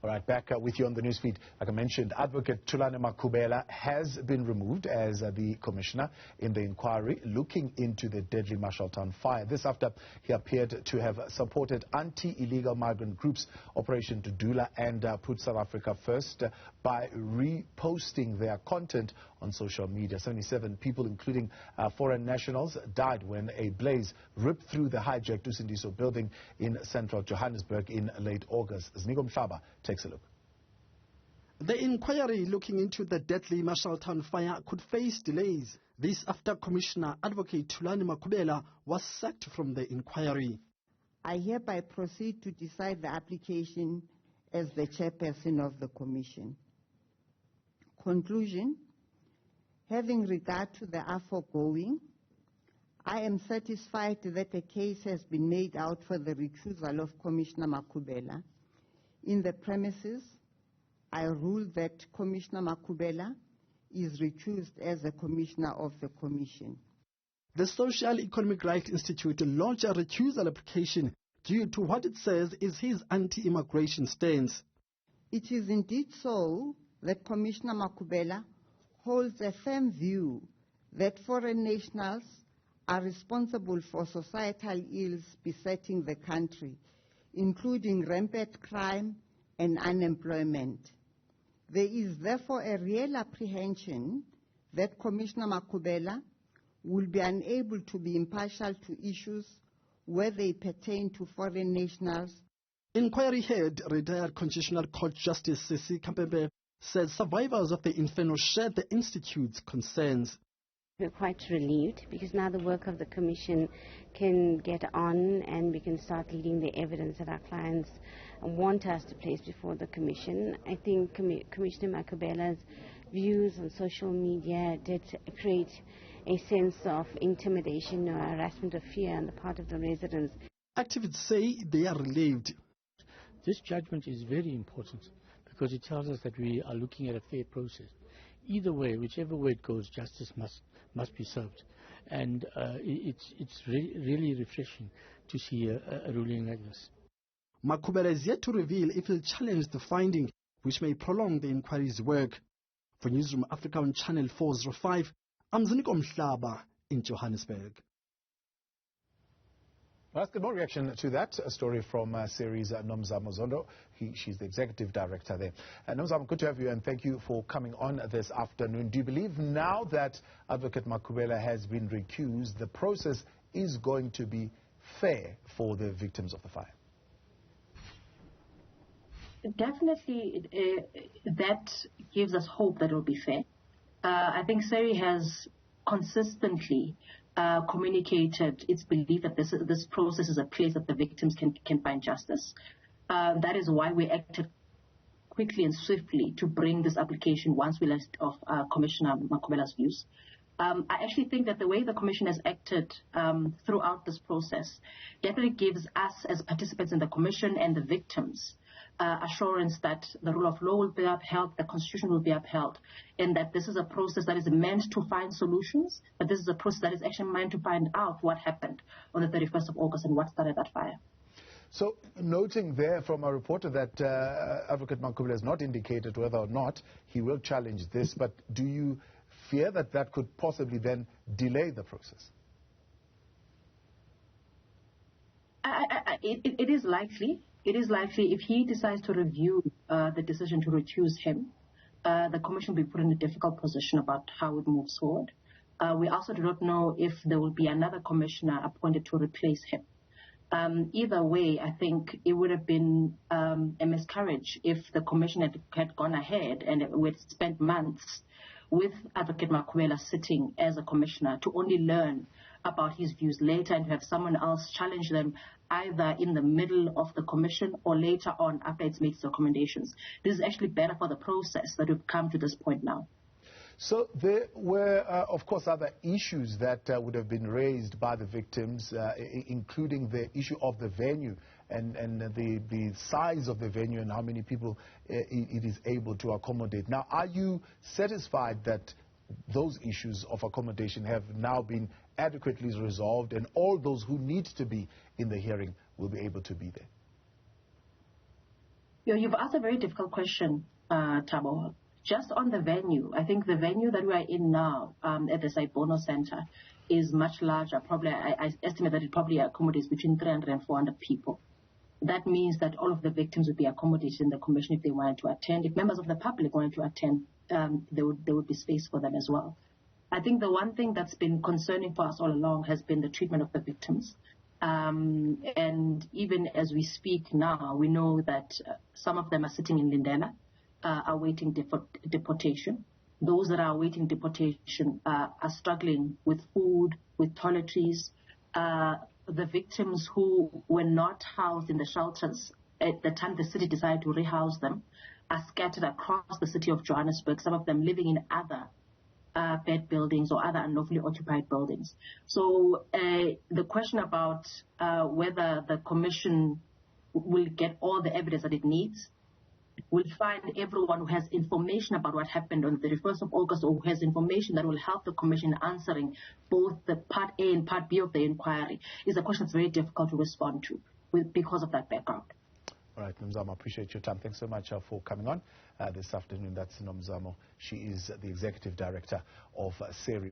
All right, back with you on the newsfeed. Like I mentioned, Advocate Thulani Makhubela has been removed as the commissioner in the inquiry looking into the deadly Marshalltown fire. This after he appeared to have supported anti-illegal migrant groups Operation Dudula and Put South Africa First by reposting their content on social media. 77 people, including foreign nationals, died when a blaze ripped through the hijacked Usindiso building in central Johannesburg in late August. Znigo Mhlaba takes a look. The inquiry looking into the deadly Marshalltown fire could face delays. This after Commissioner Advocate Thulani Makhubela was sacked from the inquiry. I hereby proceed to decide the application as the chairperson of the commission. Conclusion. Having regard to the aforegoing, I am satisfied that a case has been made out for the recusal of Commissioner Makhubela. In the premises, I rule that Commissioner Makhubela is recused as a commissioner of the commission. The Social Economic Rights Institute launched a recusal application due to what it says is his anti-immigration stance. It is indeed so that Commissioner Makhubela holds a firm view that foreign nationals are responsible for societal ills besetting the country, including rampant crime and unemployment. There is therefore a real apprehension that Commissioner Makhubela will be unable to be impartial to issues where they pertain to foreign nationals. Inquiry head, retired Constitutional Court Justice Sisi Kampembe, said survivors of the inferno shared the Institute's concerns. We're quite relieved because now the work of the Commission can get on and we can start leading the evidence that our clients want us to place before the Commission. I think Commissioner Makhubela's views on social media did create a sense of intimidation or harassment or fear on the part of the residents. Activists say they are relieved. This judgment is very important because it tells us that we are looking at a fair process. Either way, whichever way it goes, justice must be served. And it's really refreshing to see a ruling like this. Makhubela is yet to reveal if he'll challenge the finding, which may prolong the inquiry's work. For Newzroom Afrika on Channel 405, I'm Znigo Mhlaba in Johannesburg. Well, let's get more reaction to that. A story from series Nomzamo Zondo. She's the executive director there. Nomzamo, good to have you and thank you for coming on this afternoon. Do you believe now that Advocate Makhubela has been recused, the process is going to be fair for the victims of the fire? Definitely, that gives us hope that it will be fair. I think SERI has consistently communicated its belief that this process is a place that the victims can find justice. That is why we acted quickly and swiftly to bring this application once we learned of Commissioner Makhubela's views. I actually think that the way the Commission has acted throughout this process definitely gives us as participants in the Commission and the victims assurance that the rule of law will be upheld, the Constitution will be upheld, and that this is a process that is meant to find solutions, but this is a process that is actually meant to find out what happened on the 31st of August and what started that fire. So, noting there from a reporter that Advocate Makhubela has not indicated whether or not he will challenge this, but do you fear that that could possibly then delay the process? It is likely. It is likely if he decides to review the decision to recuse him, the Commission will be put in a difficult position about how it moves forward. We also do not know if there will be another commissioner appointed to replace him. Either way, I think it would have been a miscarriage if the Commission had gone ahead and we had spent months with Advocate Makhubela sitting as a commissioner to only learn about his views later and have someone else challenge them either in the middle of the commission or later on after it's made its recommendations. This is actually better for the process that we've come to this point now. So there were, of course, other issues that would have been raised by the victims, including the issue of the venue and the size of the venue and how many people it is able to accommodate. Now, are you satisfied that those issues of accommodation have now been adequately resolved and all those who need to be in the hearing will be able to be there? You've asked a very difficult question, Thabo. Just on the venue, I think the venue that we are in now at the Saibono Center is much larger. Probably, I estimate that it probably accommodates between 300 and 400 people. That means that all of the victims would be accommodated in the commission if they wanted to attend. If members of the public wanted to attend, there would be space for them as well. I think the one thing that's been concerning for us all along has been the treatment of the victims. And even as we speak now, we know that some of them are sitting in Lindela, awaiting deportation. Those that are awaiting deportation are struggling with food, with toiletries. The victims who were not housed in the shelters at the time the city decided to rehouse them are scattered across the city of Johannesburg, some of them living in other bed buildings or other unlawfully occupied buildings. So the question about whether the commission will get all the evidence that it needs, will find everyone who has information about what happened on the 31st of August or who has information that will help the commission answering both the Part A and Part B of the inquiry is a question that's very difficult to respond to because of that background. All right, Nomzamo, I appreciate your time. Thanks so much for coming on this afternoon. That's Nomzamo. She is the Executive Director of SERI.